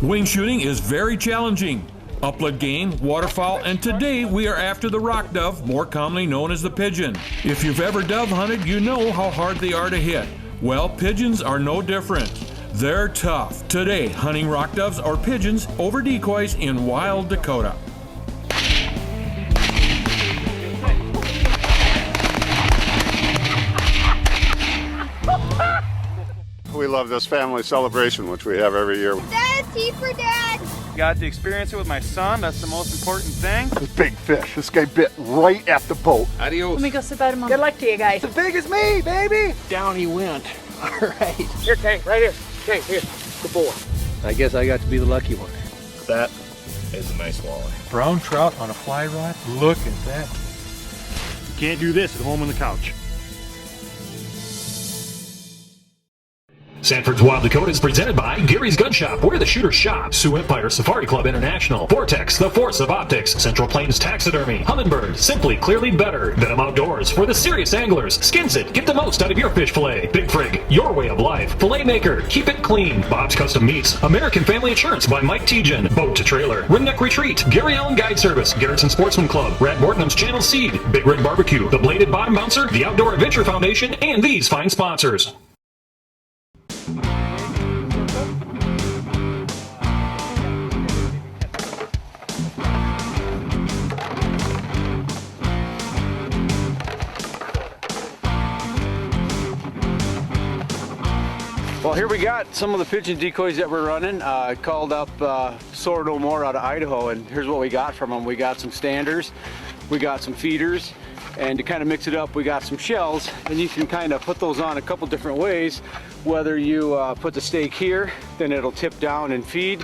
Wing shooting is very challenging. Upland game, waterfowl, and today we are after the rock dove, more commonly known as the pigeon. If you've ever dove hunted, you know how hard they are to hit. Well, pigeons are no different. They're tough. Today, hunting rock doves or pigeons over decoys in wild Dakota. We love this family celebration, which we have every year. Dad, tea for Dad. Got to experience it with my son. That's the most important thing. This big fish. This guy bit right at the boat. Adios. Let me go sit by Mom. Good luck to you guys. As big as me, baby. Down he went. All right. Here, Tank, right here. Tank, here. Good boy. I guess I got to be the lucky one. That is a nice walleye. Brown trout on a fly rod. Look at that. You can't do this at home on the couch. Sanford's Wild Dakota is presented by Gary's Gun Shop, where the shooters shop, Sioux Empire Safari Club International, Vortex, the force of optics, Central Plains Taxidermy, Humminbird, simply clearly better, Venom Outdoors, for the serious anglers, Skins It, get the most out of your fish fillet, Big Frig, your way of life, Filet Maker, keep it clean, Bob's Custom Meats, American Family Insurance by Mike Pigeon, Boat to Trailer, Ringneck Retreat, Gary Allen Guide Service, Garrettson Sportsman Club, Brad Morton's Channel Seed, Big Red Barbecue, the Bladed Bottom Bouncer, the Outdoor Adventure Foundation, and these fine sponsors. Well, here we got some of the pigeon decoys that we're running. Called up Soar No More out of Idaho, and here's what we got from them. We got some standers, we got some feeders, and to kind of mix it up, we got some shells, and you can kind of put those on a couple different ways. Whether you put the stake here, then it'll tip down and feed.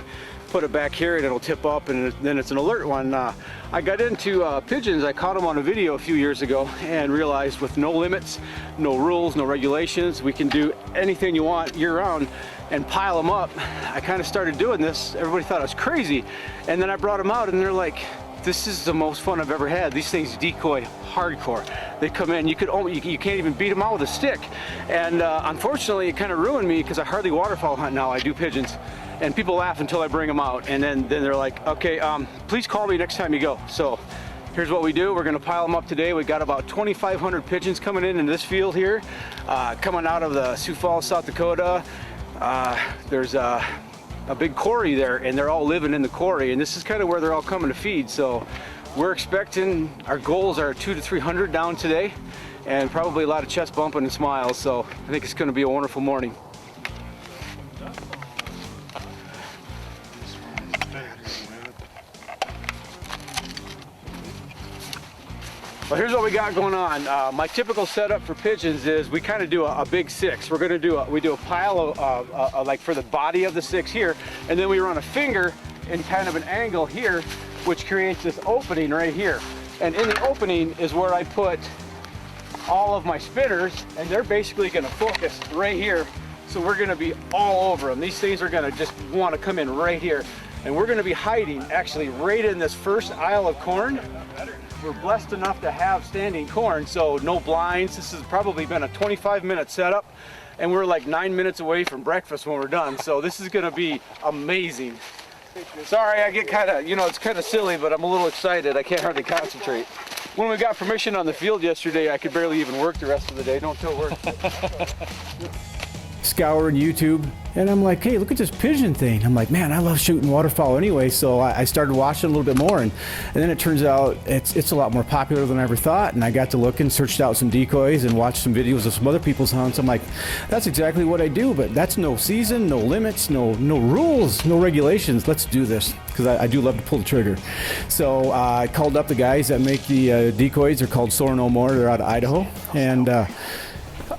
Put it back here and it'll tip up, and then it's an alert one. I got into pigeons. I caught them on a video a few years ago and realized with no limits, no rules, no regulations, we can do anything you want year-round and pile them up. I kind of started doing this. Everybody thought I was crazy, and then I brought them out and they're like, this is the most fun I've ever had. These things decoy hardcore. They come in, you can't even beat them out with a stick. And unfortunately, it kind of ruined me because I hardly waterfowl hunt now. I do pigeons. And people laugh until I bring them out. And then they're like, okay, please call me next time you go. So here's what we do. We're gonna pile them up today. We got about 2,500 pigeons coming in this field here, coming out of the Sioux Falls, South Dakota. There's a big quarry there, and they're all living in the quarry, and this is kind of where they're all coming to feed. So we're expecting, our goals are 200 to 300 down today, and probably a lot of chest bumping and smiles. So I think it's going to be a wonderful morning. Well, here's what we got going on. My typical setup for pigeons is we kind of do a big six. We're going to do a pile of like for the body of the six here, and then we run a finger in kind of an angle here, which creates this opening right here. And in the opening is where I put all of my spinners, and they're basically going to focus right here. So we're going to be all over them. These things are going to just want to come in right here, and we're going to be hiding actually right in this first aisle of corn. We're blessed enough to have standing corn, so no blinds. This has probably been a 25-minute setup, and we're like 9 minutes away from breakfast when we're done. So this is gonna be amazing. Sorry, I get kind of, it's kind of silly, but I'm a little excited. I can't hardly concentrate. When we got permission on the field yesterday, I could barely even work the rest of the day. Don't tell work. Scouring YouTube, and I'm like, hey, look at this pigeon thing. I'm like, man, I love shooting waterfowl anyway, so I started watching a little bit more, and then it turns out it's a lot more popular than I ever thought, and I got to look and searched out some decoys and watched some videos of some other people's hunts. I'm like, that's exactly what I do, but that's no season, no limits, no rules, no regulations. Let's do this, because I do love to pull the trigger. So I called up the guys that make the decoys. They're called Soar No More. They're out of Idaho, and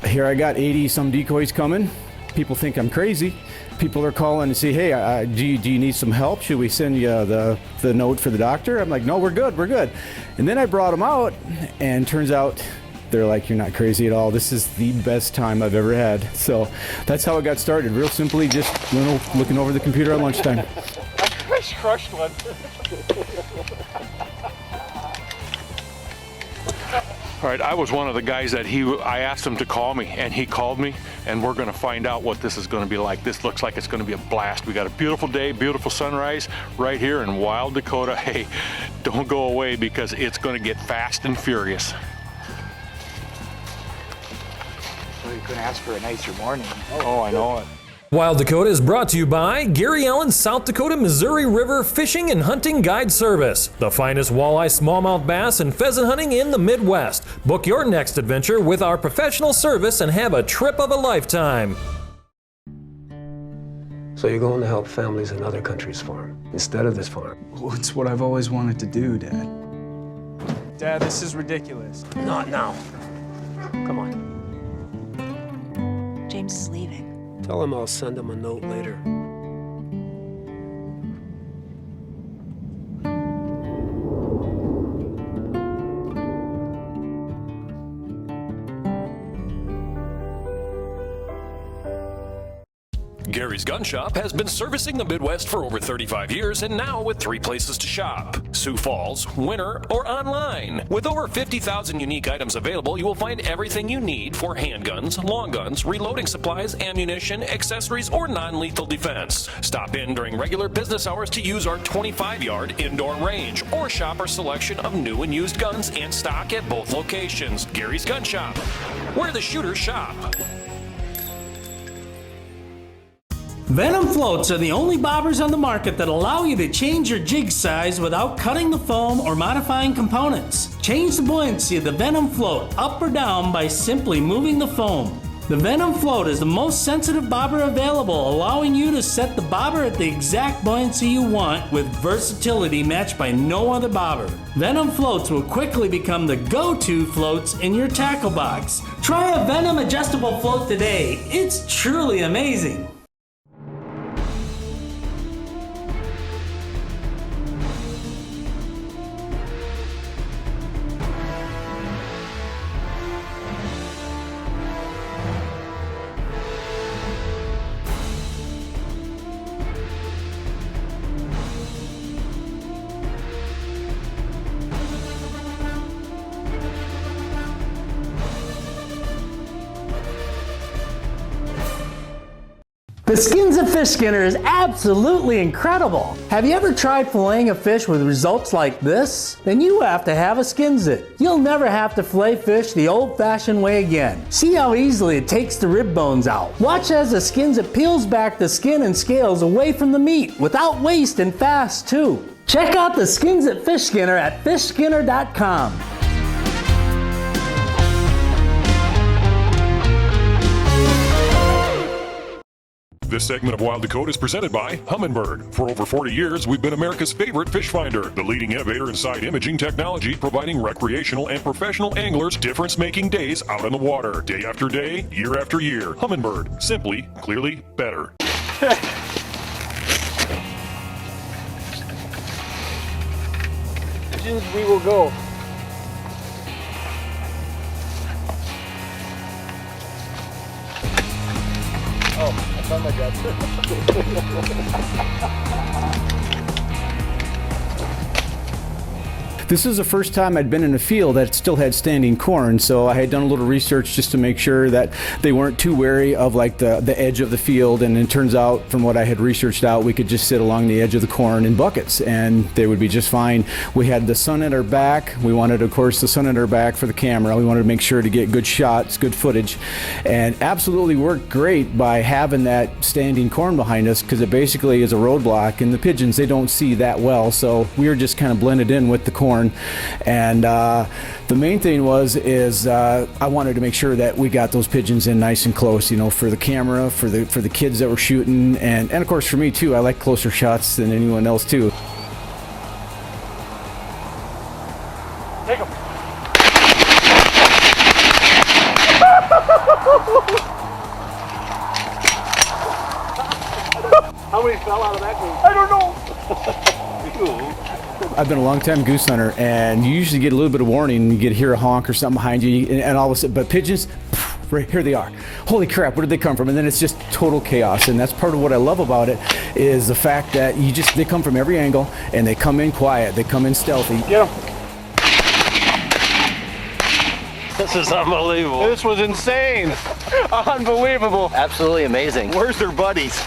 here I got 80 some decoys coming. People think I'm crazy. People are calling to say, hey, do you need some help? Should we send you the note for the doctor? I'm like, no, we're good. And then I brought them out, and turns out they're like, you're not crazy at all. This is the best time I've ever had. So that's how it got started. Real simply, just looking over the computer at lunchtime. I crushed one. All right, I was one of the guys that I asked him to call me, and he called me, and we're going to find out what this is going to be like. This looks like it's going to be a blast. We got a beautiful day, beautiful sunrise right here in Wild Dakota. Hey, don't go away because it's going to get fast and furious. Well, you couldn't ask for a nicer morning. Oh, I know it. Wild Dakota is brought to you by Gary Allen's South Dakota Missouri River Fishing and Hunting Guide Service, the finest walleye, smallmouth bass, and pheasant hunting in the Midwest. Book your next adventure with our professional service and have a trip of a lifetime. So you're going to help families in other countries farm instead of this farm? Well, it's what I've always wanted to do, Dad. Dad, this is ridiculous. Not now. Come on. James is leaving. Tell him I'll send him a note later. Gary's Gun Shop has been servicing the Midwest for over 35 years and now with 3 places to shop: Sioux Falls, Winter, or online. With over 50,000 unique items available, you will find everything you need for handguns, long guns, reloading supplies, ammunition, accessories, or non-lethal defense. Stop in during regular business hours to use our 25-yard indoor range or shop our selection of new and used guns and stock at both locations. Gary's Gun Shop, where the shooters shop. Venom floats are the only bobbers on the market that allow you to change your jig size without cutting the foam or modifying components. Change the buoyancy of the Venom float up or down by simply moving the foam. The Venom float is the most sensitive bobber available, allowing you to set the bobber at the exact buoyancy you want with versatility matched by no other bobber. Venom floats will quickly become the go-to floats in your tackle box. Try a Venom adjustable float today. It's truly amazing. The Skins of Fish Skinner is absolutely incredible. Have you ever tried filleting a fish with results like this? Then you have to have a Skins It. You'll never have to fillet fish the old-fashioned way again. See how easily it takes the rib bones out. Watch as the Skins It peels back the skin and scales away from the meat without waste and fast too. Check out the Skins It Fish Skinner at fishskinner.com. This segment of Wild Dakota is presented by Humminbird. For over 40 years, we've been America's favorite fish finder, the leading innovator in side imaging technology, providing recreational and professional anglers difference-making days out on the water, day after day, year after year. Humminbird, simply, clearly better. Pigeons, we will go. Oh. Oh my God. This is the first time I'd been in a field that still had standing corn, so I had done a little research just to make sure that they weren't too wary of like the edge of the field, and it turns out from what I had researched out, we could just sit along the edge of the corn in buckets and they would be just fine. We had the sun at our back. We wanted, of course, the sun at our back for the camera. We wanted to make sure to get good shots, good footage, and absolutely worked great by having that standing corn behind us, because it basically is a roadblock, and the pigeons, they don't see that well, so we were just kind of blended in with the corn. And the main thing is I wanted to make sure that we got those pigeons in nice and close, you know, for the camera, for the kids that were shooting, and of course for me too. I like closer shots than anyone else too. Take them. How many fell out of that goose? I don't know. I've been a long-time goose hunter, and you usually get a little bit of warning. You get hear a honk or something behind you, and all of a sudden, but pigeons, right here they are. Holy crap, where did they come from? And then it's just total chaos, and that's part of what I love about it, is the fact that they come from every angle, and they come in quiet, they come in stealthy. Get them. This is unbelievable. This was insane. Unbelievable. Absolutely amazing. Where's their buddies?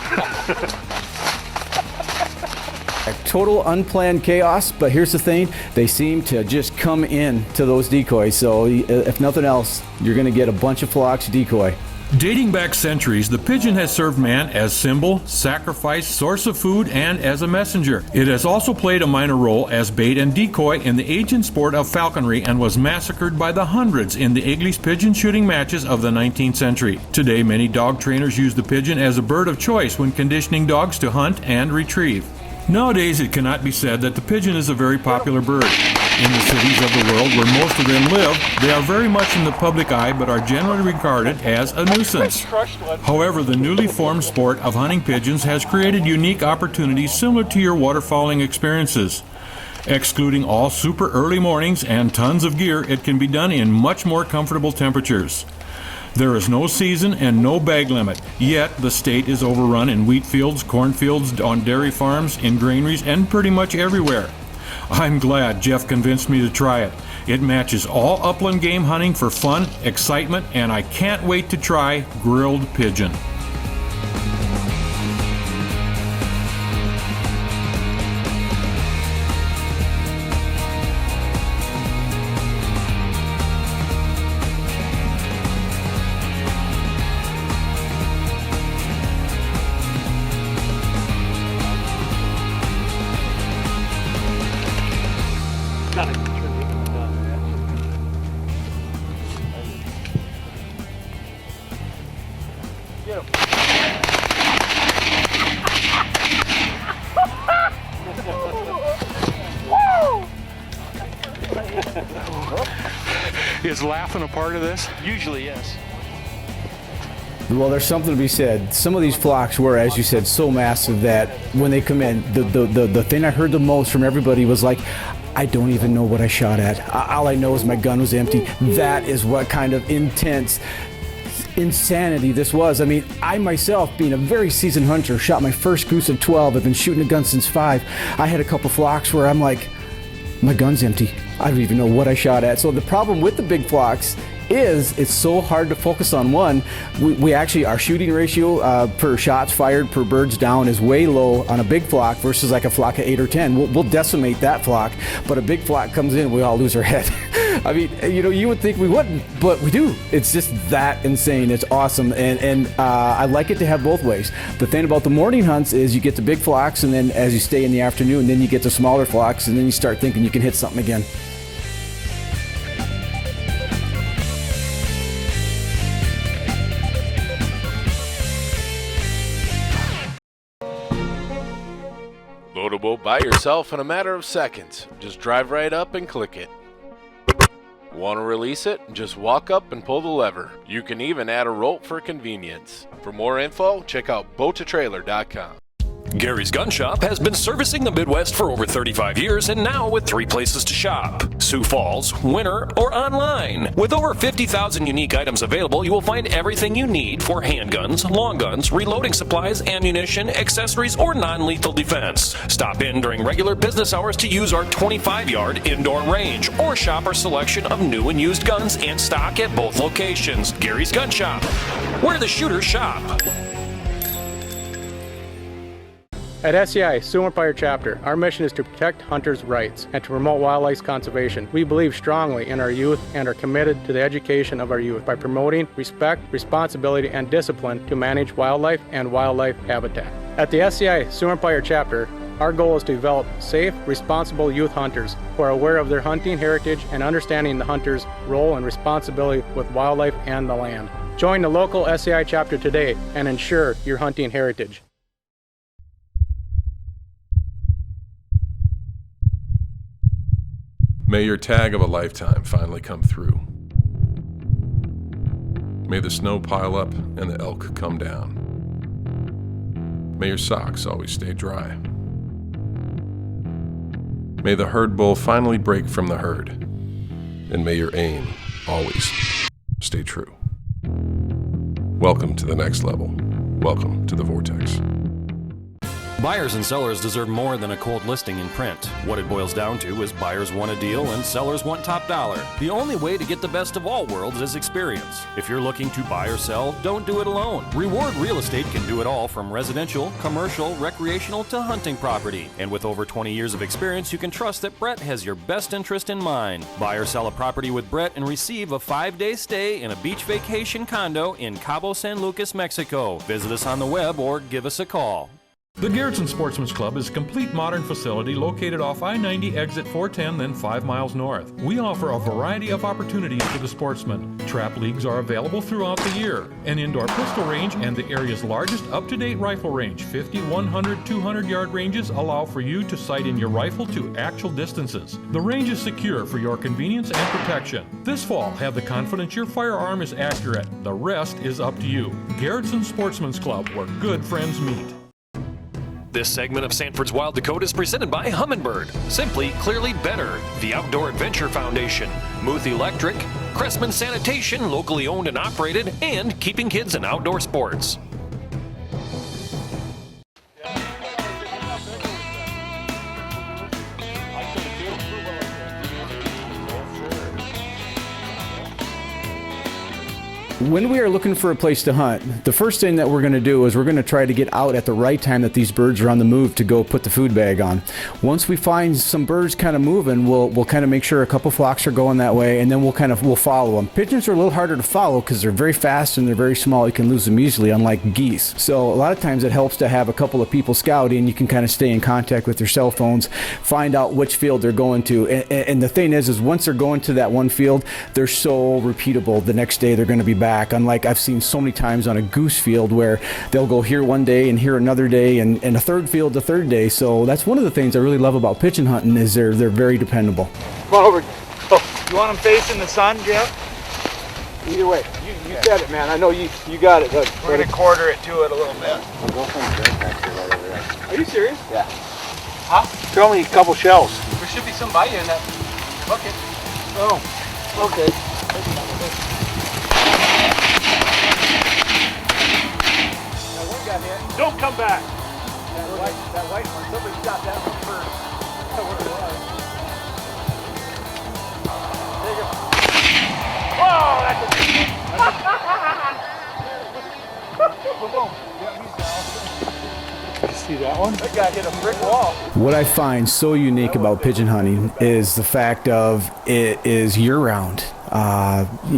Total unplanned chaos, but here's the thing, they seem to just come in to those decoys, so if nothing else, you're going to get a bunch of flocks decoy. Dating back centuries, the pigeon has served man as symbol, sacrifice, source of food, and as a messenger. It has also played a minor role as bait and decoy in the ancient sport of falconry and was massacred by the hundreds in the English pigeon shooting matches of the 19th century. Today, many dog trainers use the pigeon as a bird of choice when conditioning dogs to hunt and retrieve. Nowadays, it cannot be said that the pigeon is a very popular bird. In the cities of the world where most of them live, they are very much in the public eye but are generally regarded as a nuisance. However, the newly formed sport of hunting pigeons has created unique opportunities similar to your waterfowling experiences. Excluding all super early mornings and tons of gear, it can be done in much more comfortable temperatures. There is no season and no bag limit, yet the state is overrun in wheat fields, cornfields, on dairy farms, in granaries, and pretty much everywhere. I'm glad Jeff convinced me to try it. It matches all upland game hunting for fun, excitement, and I can't wait to try grilled pigeon. Is laughing a part of this? Usually, yes. Well, there's something to be said. Some of these flocks were, as you said, so massive that when they come in, the thing I heard the most from everybody was like, I don't even know what I shot at. All I know is my gun was empty. That is what kind of intense insanity this was. I mean, I myself, being a very seasoned hunter, shot my first goose at 12. I've been shooting a gun since 5. I had a couple flocks where I'm like, my gun's empty. I don't even know what I shot at. So the problem with the big flocks is it's so hard to focus on one. We actually, our shooting ratio per shots fired per birds down is way low on a big flock versus like a flock of 8 or 10. We'll decimate that flock, but a big flock comes in, we all lose our head. I mean, you know, you would think we wouldn't, but we do. It's just that insane. It's awesome, and I like it to have both ways. The thing about the morning hunts is you get the big flocks, and then as you stay in the afternoon, then you get the smaller flocks, and then you start thinking you can hit something again. Loadable by yourself in a matter of seconds. Just drive right up and click it. Want to release it? Just walk up and pull the lever. You can even add a rope for convenience. For more info, check out boattotrailer.com. Gary's Gun Shop has been servicing the Midwest for over 35 years and now with 3 places to shop: Sioux Falls, Winter, or online. With over 50,000 unique items available, you will find everything you need for handguns, long guns, reloading supplies, ammunition, accessories, or non-lethal defense. Stop in during regular business hours to use our 25-yard indoor range or shop our selection of new and used guns in stock at both locations. Gary's Gun Shop, where the shooters shop. At SCI, Sioux Empire Chapter, our mission is to protect hunters' rights and to promote wildlife conservation. We believe strongly in our youth and are committed to the education of our youth by promoting respect, responsibility, and discipline to manage wildlife and wildlife habitat. At the SCI Sioux Empire Chapter, our goal is to develop safe, responsible youth hunters who are aware of their hunting heritage and understanding the hunter's role and responsibility with wildlife and the land. Join the local SCI chapter today and ensure your hunting heritage. May your tag of a lifetime finally come through. May the snow pile up and the elk come down. May your socks always stay dry. May the herd bull finally break from the herd. And may your aim always stay true. Welcome to the next level. Welcome to the Vortex. Buyers and sellers deserve more than a cold listing in print. What it boils down to is buyers want a deal and sellers want top dollar. The only way to get the best of all worlds is experience. If you're looking to buy or sell, don't do it alone. Reward Real Estate can do it all, from residential, commercial, recreational to hunting property. And with over 20 years of experience, you can trust that Brett has your best interest in mind. Buy or sell a property with Brett and receive a 5-day stay in a beach vacation condo in Cabo San Lucas, Mexico. Visit us on the web or give us a call. The Garrettson Sportsman's Club is a complete modern facility located off I-90 exit 410, then 5 miles north. We offer a variety of opportunities for the sportsman. Trap leagues are available throughout the year. An indoor pistol range and the area's largest up-to-date rifle range, 50, 100, 200-yard ranges allow for you to sight in your rifle to actual distances. The range is secure for your convenience and protection. This fall, have the confidence your firearm is accurate. The rest is up to you. Garrettson Sportsman's Club, where good friends meet. This segment of Sanford's Wild Dakota is presented by Humminbird, Simply Clearly Better, the Outdoor Adventure Foundation, Muth Electric, Cressman Sanitation, locally owned and operated, and Keeping Kids in Outdoor Sports. When we are looking for a place to hunt, the first thing that we're going to do is we're going to try to get out at the right time that these birds are on the move to go put the food bag on. Once we find some birds kind of moving, we'll kind of make sure a couple flocks are going that way, and then we'll follow them. Pigeons are a little harder to follow because they're very fast and they're very small. You can lose them easily, unlike geese. So a lot of times it helps to have a couple of people scouting. You can kind of stay in contact with their cell phones, find out which field they're going to. And the thing is once they're going to that one field, they're so repeatable. The next day they're going to be back. Unlike I've seen so many times on a goose field where they'll go here one day and here another day and a third field the third day. So that's one of the things I really love about pigeon hunting is they're very dependable. Come on over. Oh, you want them facing the sun, Jeff? Either way. You said it, man. I know you got it. We're going to quarter it to it a little bit. Are you serious? Yeah. Huh? Throw me a couple shells. There should be some by you in that bucket. Oh, okay. Don't come back. That white one, somebody shot that one first. That's what it was. Take it. Whoa, that's a You see that one? That guy hit a brick wall. What I find so unique about pigeon hunting is the fact of it is year-round.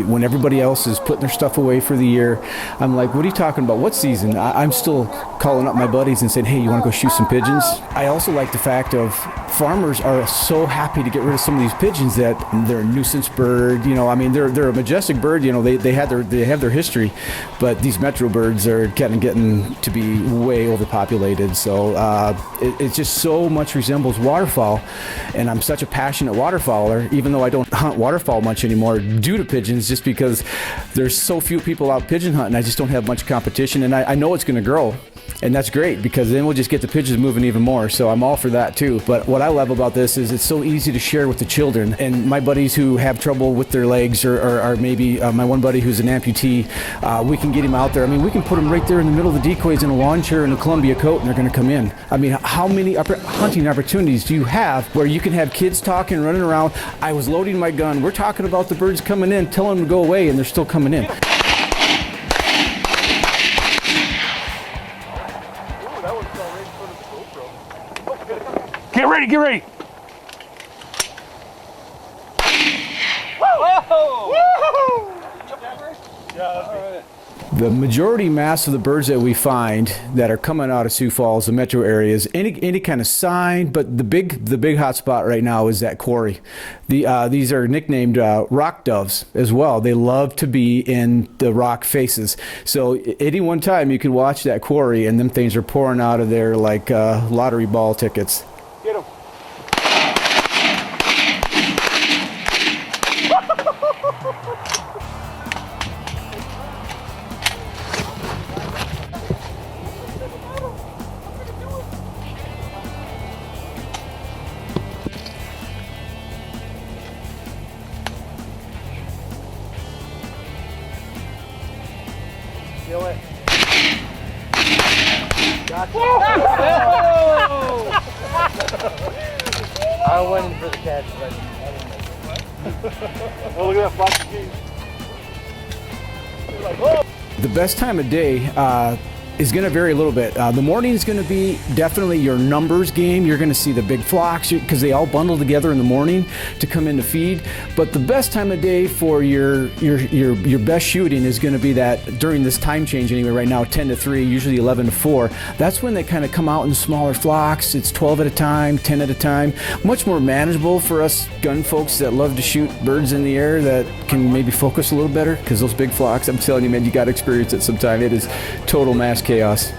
When everybody else is putting their stuff away for the year, I'm like, what are you talking about? What season? I'm still calling up my buddies and saying, hey, you want to go shoot some pigeons? I also like the fact of farmers are so happy to get rid of some of these pigeons that they're a nuisance bird. You know, I mean, they're a majestic bird. You know, they have their history, but these metro birds are getting to be way overpopulated. So it just so much resembles waterfowl, and I'm such a passionate waterfowler, even though I don't hunt waterfowl much anymore due to pigeons, just because there's so few people out pigeon hunting. I just don't have much competition, and I know it's going to grow. And that's great because then we'll just get the pigeons moving even more. So I'm all for that too. But what I love about this is it's so easy to share with the children. And my buddies who have trouble with their legs or maybe my one buddy who's an amputee, we can get him out there. I mean, we can put him right there in the middle of the decoys in a lawn chair and a Columbia coat and they're going to come in. I mean, how many hunting opportunities do you have where you can have kids talking, running around? I was loading my gun. We're talking about the birds coming in, telling them to go away, and they're still coming in. Get ready, get ready. The majority mass of the birds that we find that are coming out of Sioux Falls, the metro areas, any kind of sign, but the big hot spot right now is that quarry. These are nicknamed rock doves as well. They love to be in the rock faces. So any one time you can watch that quarry and them things are pouring out of there like lottery ball tickets. Get him. Kill it. Gotcha. I went for the catch, but oh, look at that flock of geese. The best time of day is going to vary a little bit. The morning is going to be definitely your numbers game. You're going to see the big flocks because they all bundle together in the morning to come in to feed. But the best time of day for your best shooting is going to be that during this time change anyway. Right now, 10 to 3, usually 11 to 4. That's when they kind of come out in smaller flocks. It's 12 at a time, 10 at a time. Much more manageable for us gun folks that love to shoot birds in the air that can maybe focus a little better, because those big flocks, I'm telling you, man, you got to experience it sometime. It is total mass chaos.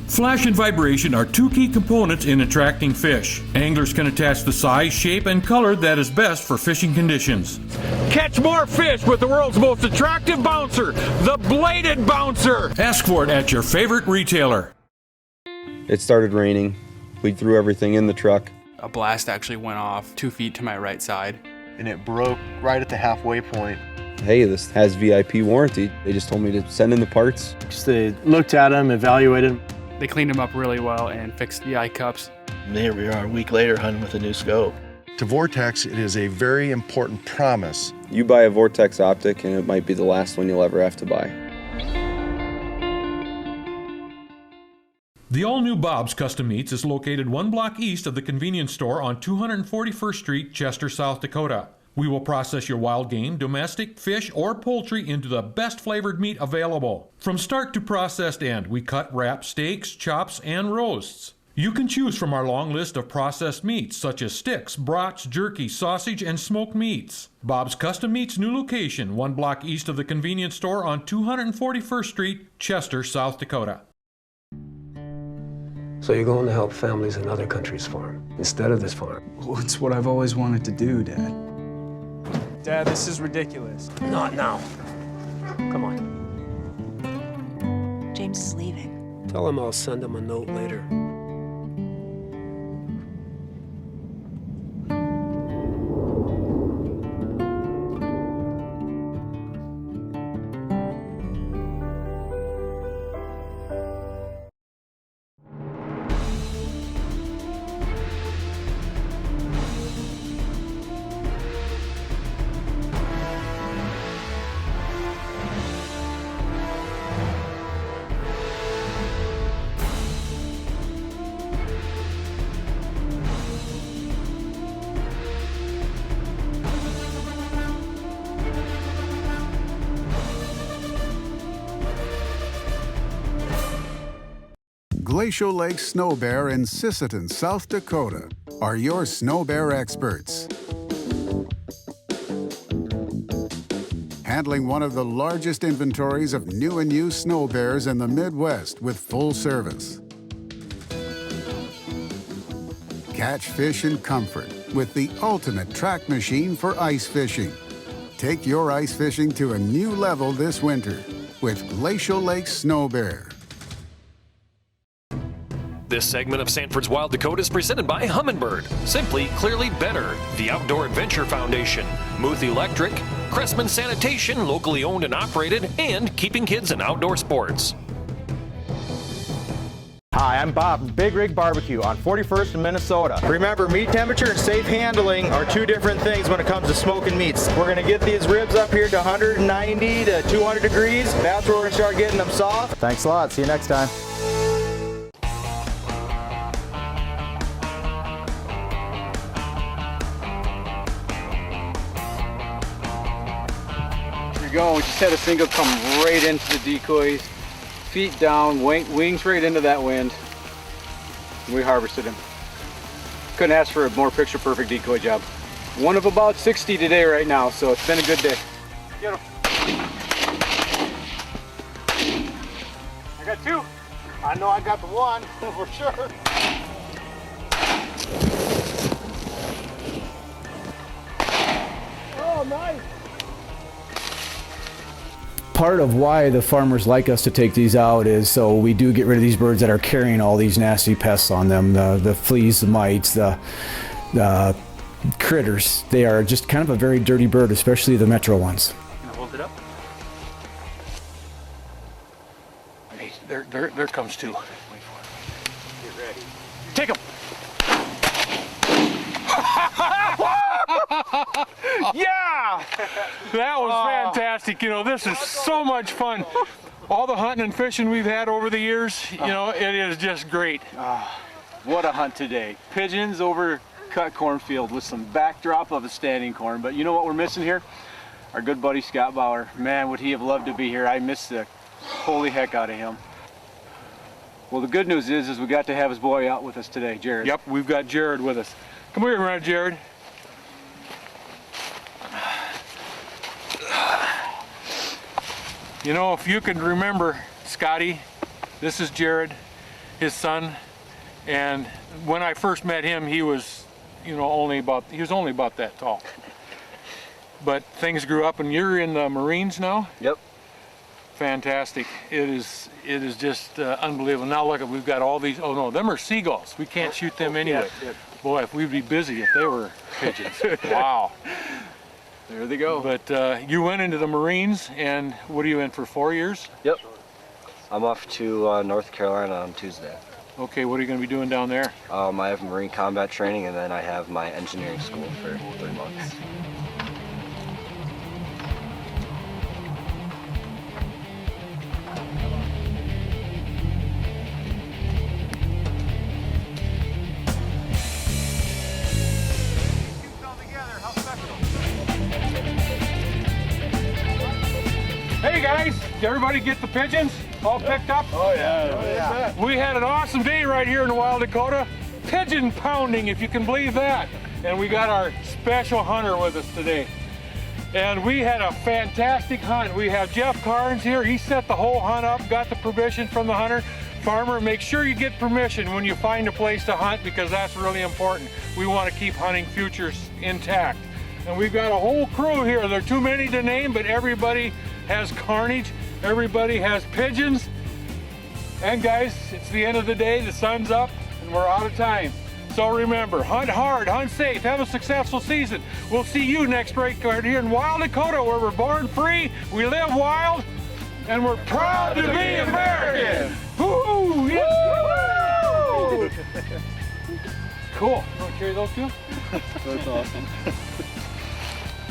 Flash and vibration are two key components in attracting fish. Anglers can attach the size, shape, and color that is best for fishing conditions. Catch more fish with the world's most attractive bouncer, the bladed bouncer. Ask for it at your favorite retailer. It started raining. We threw everything in the truck. A blast actually went off 2 feet to my right side. And it broke right at the halfway point. Hey, this has VIP warranty. They just told me to send in the parts. Just they looked at them, evaluated them. They cleaned them up really well and fixed the eye cups. And here we are a week later hunting with a new scope. To Vortex, it is a very important promise. You buy a Vortex optic and it might be the last one you'll ever have to buy. The all-new Bob's Custom Meats is located 1 block east of the convenience store on 241st Street, Chester, South Dakota. We will process your wild game, domestic, fish, or poultry into the best flavored meat available. From start to processed end, we cut, wrap, steaks, chops, and roasts. You can choose from our long list of processed meats such as sticks, brats, jerky, sausage, and smoked meats. Bob's Custom Meats new location, 1 block east of the convenience store on 241st Street, Chester, South Dakota. So you're going to help families in other countries farm instead of this farm? Well, it's what I've always wanted to do, Dad. Dad, this is ridiculous. Not now. Come on. James is leaving. Tell him I'll send him a note later. Glacial Lake Snow Bear in Sisseton, South Dakota, are your snow bear experts. Handling one of the largest inventories of new and used snow bears in the Midwest with full service. Catch fish in comfort with the ultimate track machine for ice fishing. Take your ice fishing to a new level this winter with Glacial Lake Snow Bear. This segment of Sanford's Wild Dakota is presented by Humminbird, Simply Clearly Better, the Outdoor Adventure Foundation, Muth Electric, Cressman Sanitation, locally owned and operated, and Keeping Kids in Outdoor Sports. Hi, I'm Bob, Big Rig Barbecue on 41st in Minnesota. Remember, meat temperature and safe handling are two different things when it comes to smoking meats. We're gonna get these ribs up here to 190 to 200 degrees. That's where we're gonna start getting them soft. Thanks a lot, see you next time. Go. We just had a single come right into the decoys, feet down, wings right into that wind. And we harvested him. Couldn't ask for a more picture-perfect decoy job. One of about 60 today right now, so it's been a good day. Get him. I got 2. I know I got the 1 for sure. part of why the farmers like us to take these out is so we do get rid of these birds that are carrying all these nasty pests on them, the fleas, the mites, the critters. They are just kind of a very dirty bird, especially the metro ones. Hold it up. Hey, there comes two. Wait for it. Get ready. Take them. Yeah! That was fantastic. You know, this is so much fun. All the hunting and fishing we've had over the years, you know, it is just great. What a hunt today. Pigeons over cut cornfield with some backdrop of a standing corn. But you know what we're missing here? Our good buddy Scott Bauer. Man, would he have loved to be here. I miss the holy heck out of him. Well, the good news is we got to have his boy out with us today, Jared. Yep, we've got Jared with us. Come here, Jared. You know, if you can remember Scotty, this is Jared, his son, and when I first met him, he was, you know, only about that tall. But things grew up, and you're in the Marines now? Yep. Fantastic. It is just unbelievable. Now look, we've got all these, oh no, them are seagulls. We can't shoot them anyway. Yeah. Boy, if we'd be busy if they were pigeons. Wow. There they go. But you went into the Marines, and what are you in for, 4 years? Yep. I'm off to North Carolina on Tuesday. Okay, what are you going to be doing down there? I have Marine combat training, and then I have my engineering school for 3 months. Hey guys, did everybody get the pigeons all picked up? Oh yeah. We had an awesome day right here in Wild Dakota. Pigeon pounding, if you can believe that. And we got our special hunter with us today. And we had a fantastic hunt. We have Jeff Carnes here. He set the whole hunt up, got the permission from the hunter. Farmer, make sure you get permission when you find a place to hunt, because that's really important. We want to keep hunting futures intact. And we've got a whole crew here. There are too many to name, but everybody has carnage. Everybody has pigeons. And guys, it's the end of the day. The sun's up and we're out of time. So remember, hunt hard, hunt safe, have a successful season. We'll see you next break right here in Wild Dakota, where we're born free, we live wild, and we're proud to be American. Woo! Yes. Cool. You want to carry those two? That's awesome.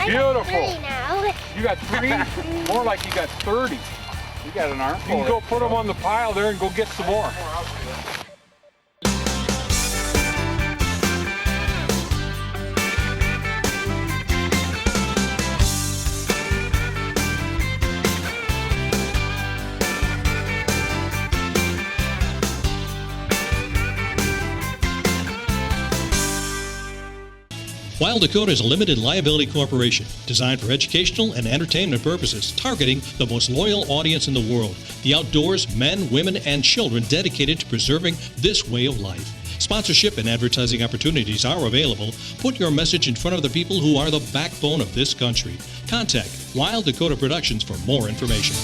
Beautiful. Now. You got 3? More like you got 30. You got an armful. You can go put them on the pile there and go get some more. Wild Dakota is a limited liability corporation designed for educational and entertainment purposes, targeting the most loyal audience in the world, the outdoors, men, women, and children dedicated to preserving this way of life. Sponsorship and advertising opportunities are available. Put your message in front of the people who are the backbone of this country. Contact Wild Dakota Productions for more information.